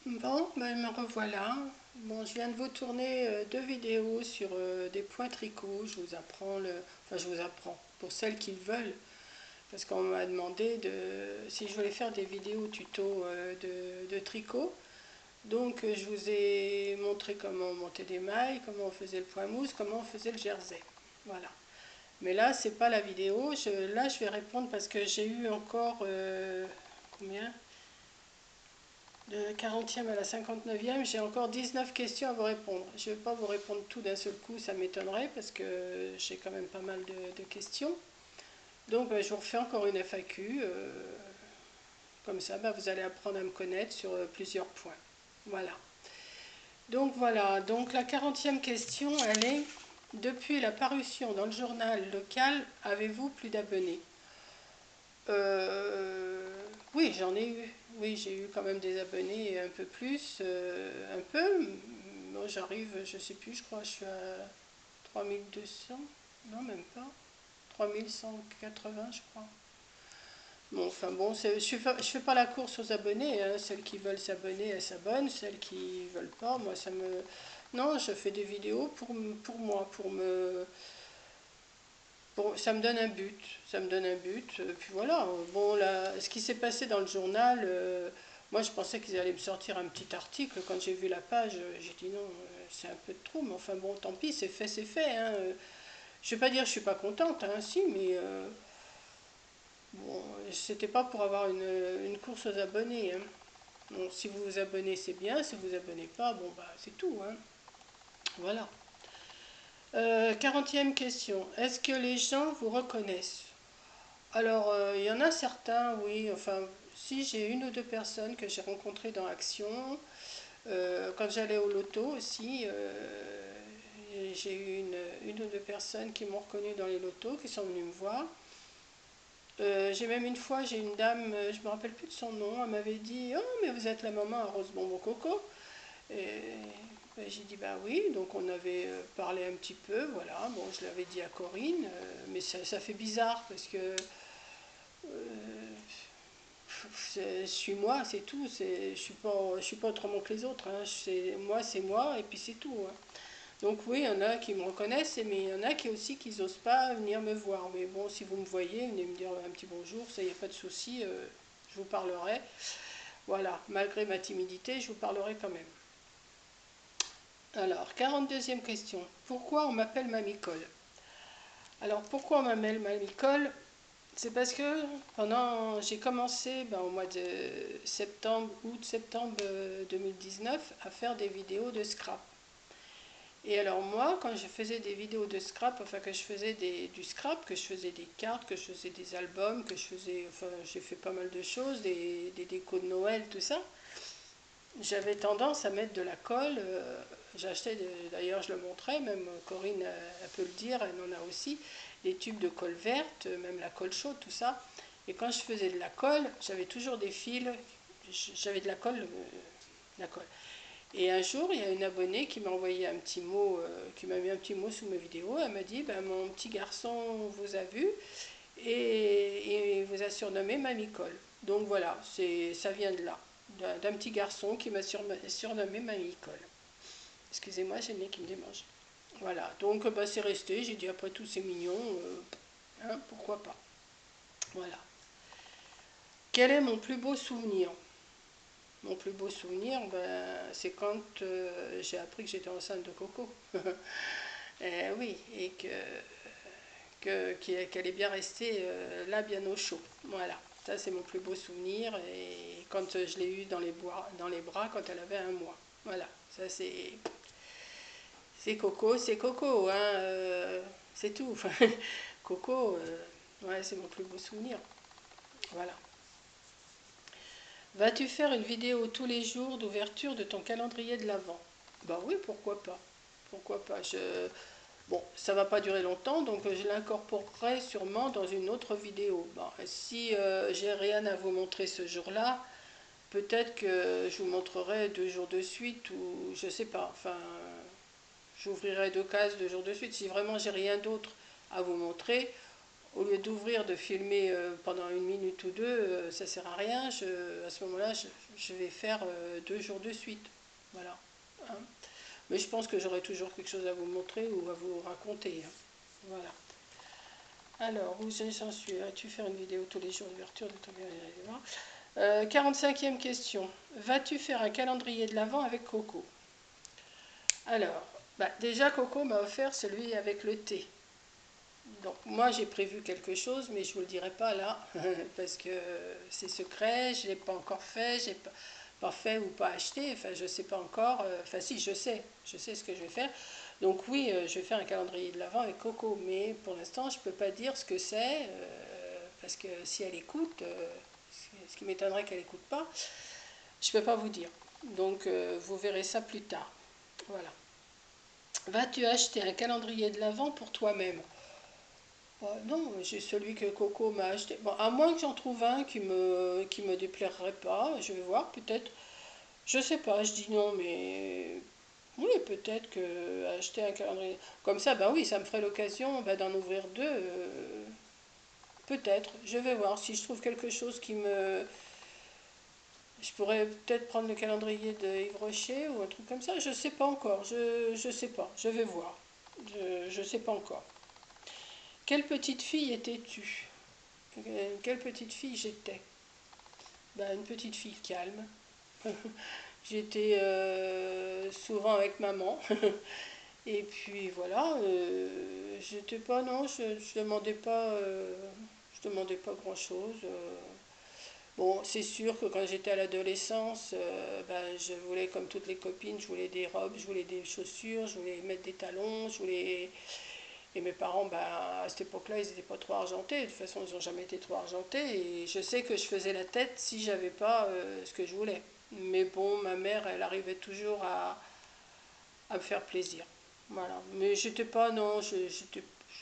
Bon, ben me revoilà. Bon, je viens de vous tourner deux vidéos sur des points tricot. Enfin, je vous apprends pour celles qui le veulent, parce qu'on m'a demandé si je voulais faire des vidéos tuto de tricot. Donc, je vous ai montré comment on montait des mailles, comment on faisait le point mousse, comment on faisait le jersey. Voilà. Mais là, c'est pas la vidéo. Là, je vais répondre parce que j'ai eu encore combien? De la 40e à la 59e, j'ai encore 19 questions à vous répondre. Je ne vais pas vous répondre tout d'un seul coup, ça m'étonnerait parce que j'ai quand même pas mal de questions. Donc je vous refais encore une FAQ. Comme ça, vous allez apprendre à me connaître sur plusieurs points. Voilà. Donc voilà, donc la 40e question, elle est: depuis la parution dans le journal local, avez-vous plus d'abonnés? Euh, oui, j'en ai eu. Oui, j'ai eu quand même des abonnés un peu plus, un peu. Moi, j'arrive, je sais plus, je crois, je suis à 3200. Non, même pas. 3180, je crois. Bon, enfin bon, je fais pas la course aux abonnés, hein. Celles qui veulent s'abonner, elles s'abonnent. Celles qui veulent pas, moi, ça me... Non, je fais des vidéos pour moi, ça me donne un but, ça me donne un but, puis voilà. Bon, là, ce qui s'est passé dans le journal, moi je pensais qu'ils allaient me sortir un petit article. Quand j'ai vu la page, j'ai dit non, c'est un peu de trop, mais enfin bon, tant pis, c'est fait. Hein. Je vais pas dire que je suis pas contente, hein, si, mais bon, c'était pas pour avoir une course aux abonnés. Hein. Bon, si vous vous abonnez, c'est bien, si vous vous abonnez pas, bon, bah c'est tout. Hein. Voilà. 40e question. Est-ce que les gens vous reconnaissent? Alors, il y en a certains, oui. Enfin, si j'ai une ou deux personnes que j'ai rencontrées dans Action, quand j'allais au loto aussi, j'ai eu une ou deux personnes qui m'ont reconnue dans les lotos, qui sont venues me voir. J'ai même une fois, j'ai une dame, je me rappelle plus de son nom, elle m'avait dit: oh, mais vous êtes la maman à Rose Bonbon Coco. Et j'ai dit: bah oui, donc on avait parlé un petit peu, voilà. Bon, je l'avais dit à Corinne, mais ça fait bizarre parce que je suis moi, c'est tout. Je suis pas autrement que les autres. Hein. C'est moi, et puis c'est tout. Hein. Donc oui, il y en a qui me reconnaissent, mais il y en a qui aussi qui n'osent pas venir me voir. Mais bon, si vous me voyez, venez me dire un petit bonjour, ça, il n'y a pas de souci, je vous parlerai. Voilà, malgré ma timidité, je vous parlerai quand même. Alors, 42e question. Pourquoi on m'appelle Mamie Cole? Alors, pourquoi on m'appelle Mamie Cole? C'est parce que j'ai commencé au mois de septembre, août-septembre 2019 à faire des vidéos de scrap. Et alors moi, quand je faisais des vidéos de scrap, enfin que je faisais du scrap, que je faisais des cartes, que je faisais des albums, que je faisais, enfin j'ai fait pas mal de choses, des décos de Noël, tout ça, j'avais tendance à mettre de la colle. J'achetais, d'ailleurs je le montrais, même Corinne elle peut le dire, elle en a aussi, des tubes de colle verte, même la colle chaude, tout ça. Et quand je faisais de la colle, j'avais toujours des fils, j'avais de la colle. Et un jour, il y a une abonnée qui m'a envoyé un petit mot, qui m'a mis un petit mot sous mes vidéos. Elle m'a dit: ben, mon petit garçon vous a vu et vous a surnommé Mamie Cole. Donc voilà, ça vient de là, d'un petit garçon qui m'a surnommé Mamie Cole. Excusez-moi, j'ai le nez qui me démange. Voilà, donc c'est resté. J'ai dit: après tout, c'est mignon, hein, pourquoi pas. Voilà. Quel est mon plus beau souvenir? Mon plus beau souvenir, c'est quand j'ai appris que j'étais enceinte de Coco. Oui, et qu'elle est bien restée là, bien au chaud. Voilà, ça c'est mon plus beau souvenir. Et quand je l'ai eue dans les bras quand elle avait un mois. Voilà, ça c'est Coco, hein, c'est tout. Coco, ouais, c'est mon plus beau souvenir. Voilà. Vas-tu faire une vidéo tous les jours d'ouverture de ton calendrier de l'Avent? Bah oui, pourquoi pas. Pourquoi pas. Bon, ça va pas durer longtemps, donc je l'incorporerai sûrement dans une autre vidéo. Bon, si j'ai rien à vous montrer ce jour-là, peut-être que je vous montrerai 2 jours de suite ou je sais pas. Enfin, j'ouvrirai 2 cases 2 jours de suite. Si vraiment j'ai rien d'autre à vous montrer, au lieu d'ouvrir, de filmer pendant une minute ou deux, ça sert à rien. À ce moment-là, je vais faire 2 jours de suite. Voilà. Hein. Mais je pense que j'aurai toujours quelque chose à vous montrer ou à vous raconter. Hein. Voilà. Alors, où j'en suis? Vas-tu faire une vidéo tous les jours d'ouverture de ton bien? 45e question. Vas-tu faire un calendrier de l'Avent avec Coco? Alors, déjà Coco m'a offert celui avec le thé. Donc moi j'ai prévu quelque chose, mais je ne vous le dirai pas là, parce que c'est secret, je ne l'ai pas encore fait, j'ai pas fait ou pas acheté, enfin je ne sais pas encore, enfin si je sais ce que je vais faire. Donc oui, je vais faire un calendrier de l'Avent avec Coco, mais pour l'instant je ne peux pas dire ce que c'est, parce que si elle écoute, ce qui m'étonnerait qu'elle n'écoute pas, je ne peux pas vous dire. Donc vous verrez ça plus tard. Voilà. Vas-tu acheter un calendrier de l'Avent pour toi-même? Non, j'ai celui que Coco m'a acheté. Bon, à moins que j'en trouve un qui me déplairait pas, je vais voir, peut-être. Je sais pas, je dis non, mais oui, peut-être que acheter un calendrier. Comme ça, ben oui, ça me ferait l'occasion d'en ouvrir deux. Peut-être, je vais voir. Si je trouve quelque chose qui me. Je pourrais peut-être prendre le calendrier de Yves Rocher ou un truc comme ça, je sais pas encore. Je sais pas, je vais voir. Je sais pas encore. Quelle petite fille étais-tu? Quelle petite fille j'étais? Une petite fille calme. J'étais souvent avec maman. Et puis voilà, j'étais pas, non, je demandais pas, je demandais pas grand-chose. Bon, c'est sûr que quand j'étais à l'adolescence, je voulais, comme toutes les copines, je voulais des robes, je voulais des chaussures, je voulais mettre des talons, je voulais. Et mes parents, à cette époque-là, ils n'étaient pas trop argentés. De toute façon, ils n'ont jamais été trop argentés. Et je sais que je faisais la tête si j'avais pas ce que je voulais. Mais bon, ma mère, elle arrivait toujours à me faire plaisir. Voilà. Mais j'étais pas, non, je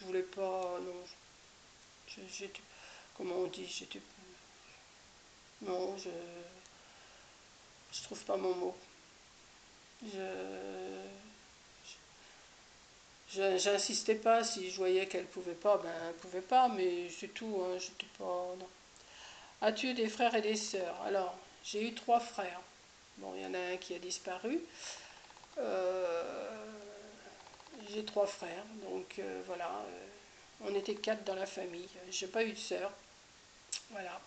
voulais pas, non. J'étais, comment on dit, j'étais, non, je trouve pas mon mot. Je, j'insistais pas. Si je voyais qu'elle pouvait pas, elle pouvait pas. Mais c'est tout. Hein, j'étais pas, non. As-tu des frères et des sœurs? Alors, j'ai eu 3 frères. Bon, il y en a un qui a disparu. Euh, j'ai 3 frères, donc voilà. On était 4 dans la famille. J'ai pas eu de sœur. Voilà.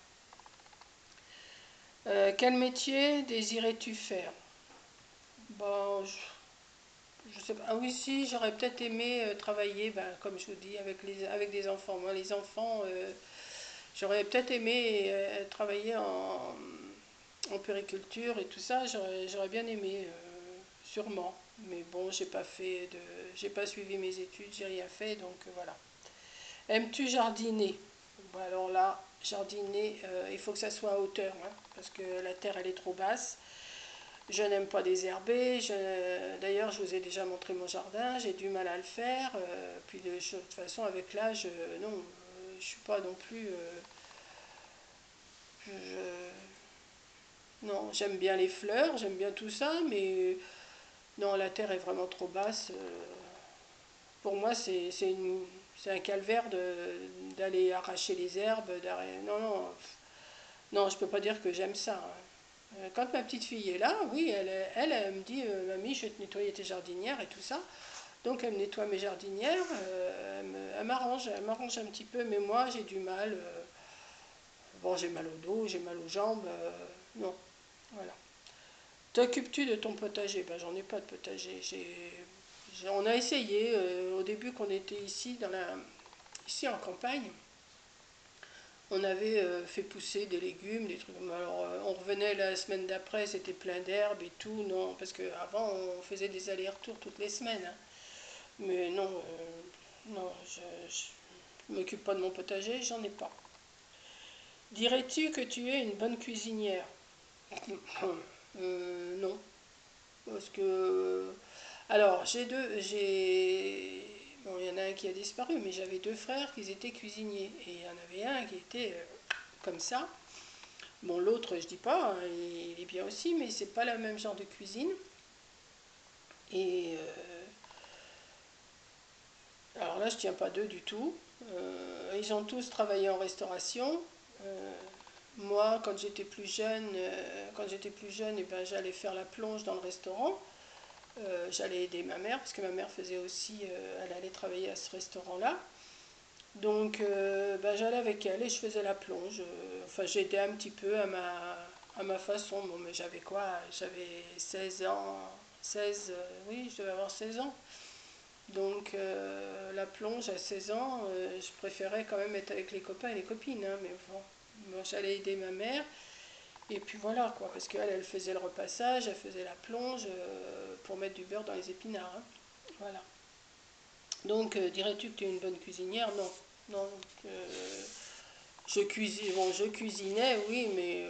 Quel métier désirais-tu faire? Bon, je sais pas. Ah oui, si, j'aurais peut-être aimé travailler, comme je vous dis, avec des enfants. Moi, les enfants, j'aurais peut-être aimé travailler en périculture et tout ça. J'aurais bien aimé, sûrement. Mais bon, j'ai pas suivi mes études, j'ai rien fait, donc voilà. Aimes-tu jardiner? Bon, alors là, jardiner, il faut que ça soit à hauteur, hein, parce que la terre, elle est trop basse. Je n'aime pas désherber. D'ailleurs, je vous ai déjà montré mon jardin. J'ai du mal à le faire. Puis de toute façon, avec l'âge, non, je suis pas non plus. Non, j'aime bien les fleurs, j'aime bien tout ça, mais non, la terre est vraiment trop basse. Pour moi, c'est un calvaire d'aller arracher les herbes. Non, non, non, je peux pas dire que j'aime ça. Hein. Quand ma petite fille est là, oui, elle me dit, Mamie, je vais te nettoyer tes jardinières et tout ça. Donc elle me nettoie mes jardinières, elle m'arrange un petit peu, mais moi j'ai du mal. Bon, j'ai mal au dos, j'ai mal aux jambes, non, voilà. T'occupes-tu de ton potager? J'en ai pas de potager. On a essayé au début qu'on était ici en campagne. On avait fait pousser des légumes, des trucs. Alors, on revenait la semaine d'après, c'était plein d'herbes et tout. Non, parce qu'avant, on faisait des allers-retours toutes les semaines. Hein. Mais non, non, je m'occupe pas de mon potager, j'en ai pas. Dirais-tu que tu es une bonne cuisinière? Non, parce que alors bon, il y en a un qui a disparu, mais j'avais 2 frères qui étaient cuisiniers et il y en avait un qui était comme ça. Bon, l'autre, je dis pas, hein, il est bien aussi, mais c'est pas le même genre de cuisine. Et alors là, je tiens pas d'eux du tout. Ils ont tous travaillé en restauration. Euh, Moi, quand j'étais plus jeune, eh ben, j'allais faire la plonge dans le restaurant. J'allais aider ma mère, parce que ma mère faisait aussi, elle allait travailler à ce restaurant-là. Donc, ben, j'allais avec elle et je faisais la plonge. Enfin, j'aidais un petit peu à ma façon. Bon, mais j'avais quoi? J'avais 16 ans. 16, oui, je devais avoir 16 ans. Donc, la plonge à 16 ans, je préférais quand même être avec les copains et les copines, hein, mais bon, moi, j'allais aider ma mère. Et puis voilà, quoi, parce qu'elle, elle faisait le repassage, elle faisait la plonge pour mettre du beurre dans les épinards, hein. Voilà. Donc, dirais-tu que tu es une bonne cuisinière? Non. Non. Bon, je cuisinais, oui, mais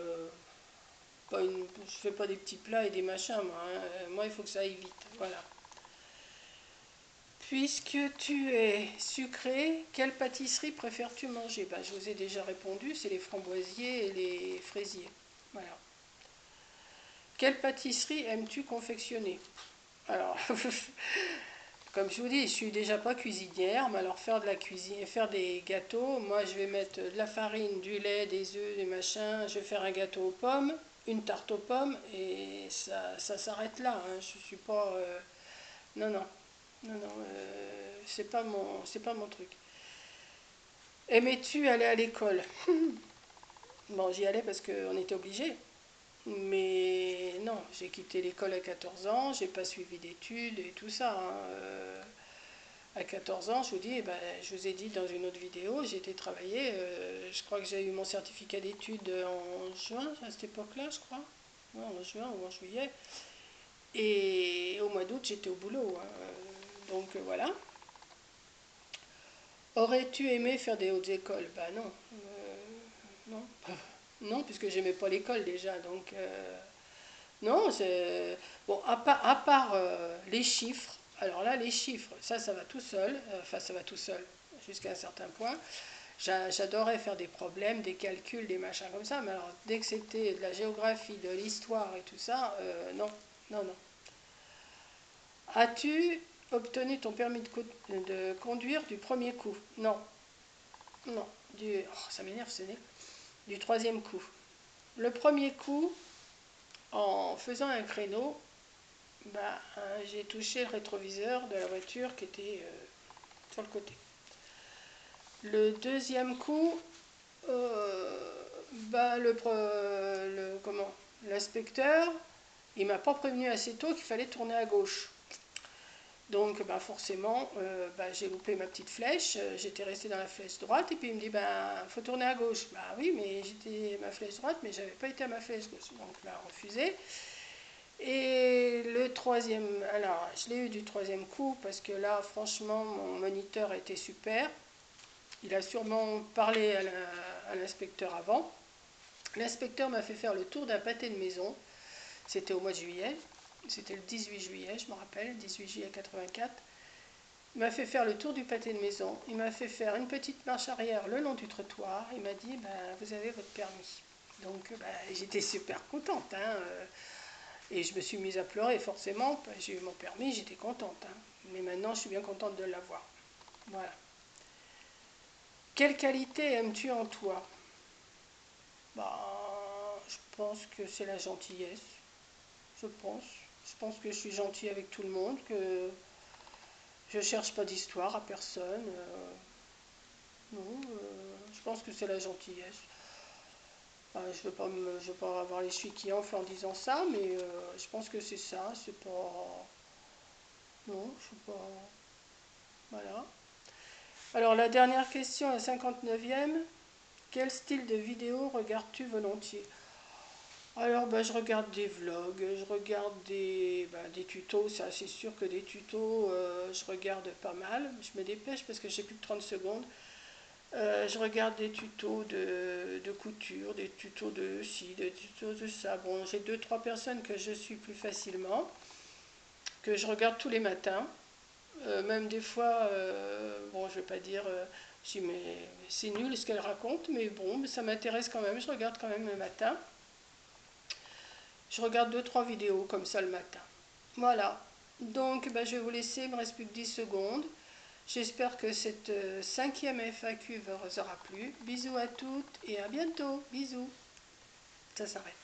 je fais pas des petits plats et des machins, moi, hein. Moi, il faut que ça aille vite. Voilà. Puisque tu es sucré, quelle pâtisserie préfères-tu manger? Ben, je vous ai déjà répondu, c'est les framboisiers et les fraisiers. Voilà. Quelle pâtisserie aimes-tu confectionner? Alors, comme je vous dis, je suis déjà pas cuisinière, mais alors faire de la cuisine, faire des gâteaux, moi je vais mettre de la farine, du lait, des œufs, des machins, je vais faire un gâteau aux pommes, une tarte aux pommes, et ça s'arrête là, hein. Je suis pas, non, non, non, non, c'est pas mon truc. Aimais-tu aller à l'école? Bon, j'y allais parce qu'on était obligé. Mais non, j'ai quitté l'école à 14 ans, j'ai pas suivi d'études et tout ça, hein. À 14 ans, je vous dis, eh ben, je vous ai dit dans une autre vidéo, j'ai été travailler. Je crois que j'ai eu mon certificat d'études en juin, à cette époque-là, je crois. Ouais, en juin ou en juillet. Et au mois d'août, j'étais au boulot, hein. Donc voilà. Aurais-tu aimé faire des hautes écoles? Bah non. Non. Non, puisque j'aimais pas l'école déjà. Donc non, c'est. Bon, à part les chiffres, alors là, les chiffres, ça va tout seul, enfin, ça va tout seul, jusqu'à un certain point. J'adorais faire des problèmes, des calculs, des machins comme ça, mais alors, dès que c'était de la géographie, de l'histoire et tout ça, non, non, non. As-tu obtenu ton permis de conduire du premier coup? Non, non, ça m'énerve, du troisième coup. Le premier coup, en faisant un créneau, bah, j'ai touché le rétroviseur de la voiture qui était sur le côté. Le deuxième coup, bah, comment, l'inspecteur, il m'a pas prévenu assez tôt qu'il fallait tourner à gauche. Donc bah, forcément, bah, j'ai loupé ma petite flèche, j'étais restée dans la flèche droite et puis il me dit bah faut tourner à gauche. Bah oui, mais j'étais ma flèche droite, mais j'avais pas été à ma flèche gauche. Donc il m'a refusé. Et le troisième, alors je l'ai eu du troisième coup parce que là, franchement, mon moniteur était super. Il a sûrement parlé à l'inspecteur avant. L'inspecteur m'a fait faire le tour d'un pâté de maison. C'était au mois de juillet. C'était le 18 juillet, je me rappelle, 18 juillet 84. Il m'a fait faire le tour du pâté de maison. Il m'a fait faire une petite marche arrière le long du trottoir. Il m'a dit ben, vous avez votre permis. Donc ben, j'étais super contente, hein. Et je me suis mise à pleurer, forcément. J'ai eu mon permis, j'étais contente, hein. Mais maintenant, je suis bien contente de l'avoir. Voilà. Quelle qualité aimes-tu en toi? Bah, je pense que c'est la gentillesse. Je pense. Je pense que je suis gentille avec tout le monde, que je cherche pas d'histoire à personne. Non, je pense que c'est la gentillesse. Enfin, je veux pas avoir les chevilles qui enflent en disant ça, mais je pense que c'est ça. C'est pas. Non, je sais pas. Voilà. Alors la dernière question, la 59e. Quel style de vidéo regardes-tu volontiers? Alors bah, je regarde des vlogs, je regarde des tutos, ça c'est sûr que des tutos je regarde pas mal. Je me dépêche parce que j'ai plus de 30 secondes. Je regarde des tutos de couture, des tutos de ci, des tutos de ça. Bon, j'ai deux, trois personnes que je suis plus facilement, que je regarde tous les matins. Même des fois, bon, je vais pas dire, si mais c'est nul ce qu'elle raconte, mais bon, ça m'intéresse quand même. Je regarde quand même le matin. Je regarde deux, trois vidéos comme ça le matin. Voilà. Donc, ben, je vais vous laisser. Il me reste plus que 10 secondes. J'espère que cette cinquième FAQ vous aura plu. Bisous à toutes et à bientôt. Bisous. Ça s'arrête.